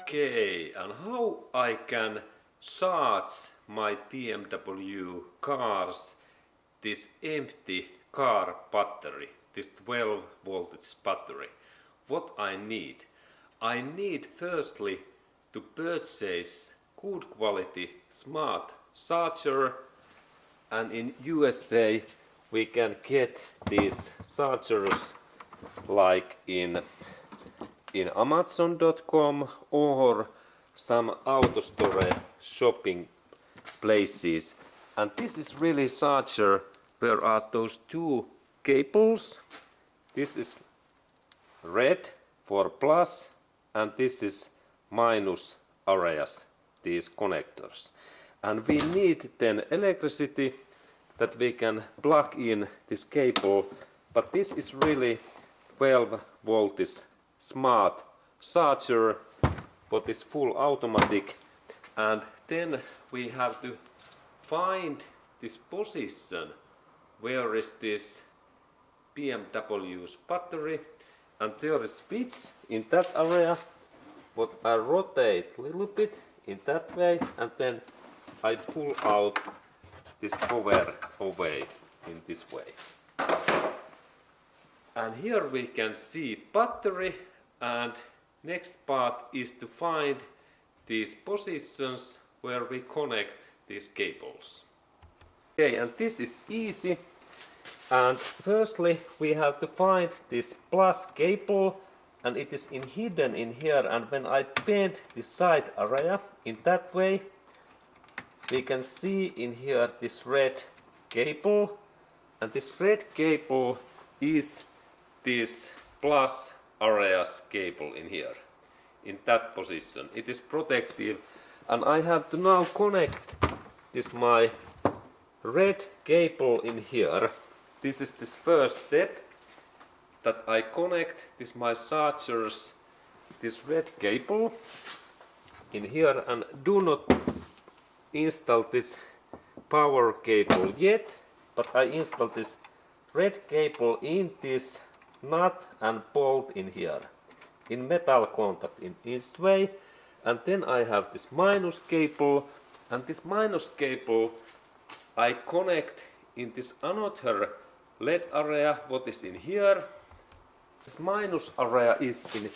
Okay, and how I can charge my BMW cars this empty car battery, this 12 voltage battery. What I need? I need firstly to purchase good quality smart charger, and in USA we can get these chargers like in Amazon.com or some auto store shopping places. And this is really charger where are those two cables. This is red for plus and this is minus areas, these connectors. And we need then electricity that we can plug in this cable, but this is really 12 voltage smart charger what is full automatic. And then we have to find this position where is this BMW's battery, and there is switch in that area what I rotate a little bit in that way, and then I pull out this cover away in this way. And here we can see battery, and next part is to find these positions where we connect these cables. Okay, and this is easy. And firstly we have to find this plus cable, and it is hidden in here, and when I bend the side area in that way we can see in here this red cable, and this red cable is this plus areas cable in here, in that position. It is protective, and I have to now connect this my red cable in here. This is this first step, that I connect this my chargers, this red cable in here, and do not install this power cable yet, but I install this red cable in this nut and bolt in here, in metal contact in this way. And then I have this minus cable, and this minus cable I connect in this another LED area what is in here. This minus area is in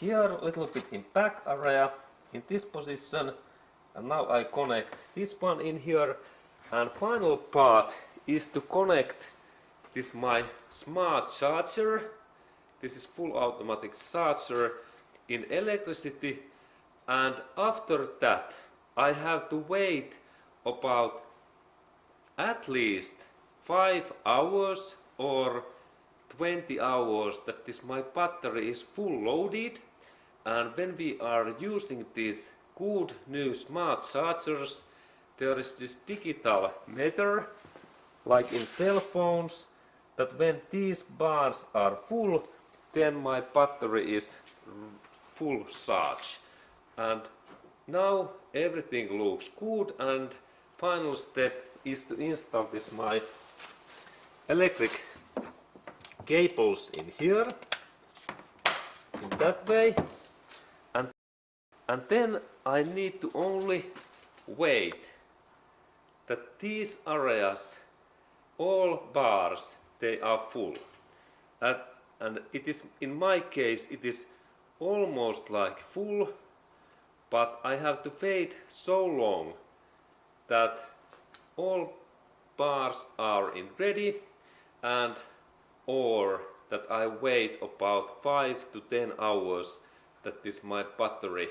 here, a little bit in back area in this position, and now I connect this one in here. And final part is to connect this my smart charger. This is full automatic charger in electricity, and after that I have to wait about at least 5 hours or 20 hours that this my battery is full loaded. And when we are using these good new smart chargers, there is this digital meter like in cell phones, that when these bars are full, then my battery is full charge. And now everything looks good, and final step is to install this my electric cables in here, in that way. And then I need to only wait that these areas, all bars, they are full. And it is, in my case, it is almost like full, but I have to wait so long that all bars are in ready, and or that I wait about 5 to 10 hours that this my battery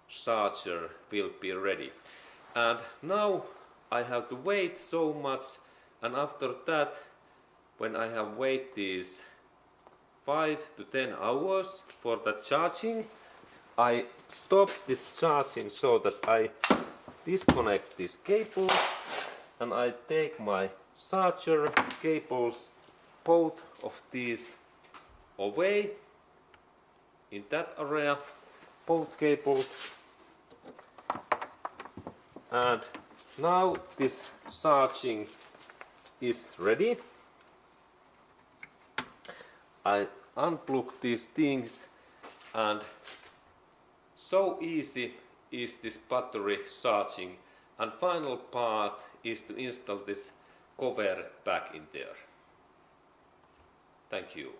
charger will be ready. And now I have to wait so much, and after that, when I have waited these 5 to 10 hours for the charging, I stop this charging so that I disconnect these cables, and I take my charger cables, both of these away in that area, both cables. And now this charging is ready. I unplug these things, and so easy is this battery charging. And final part is to install this cover back in there. Thank you.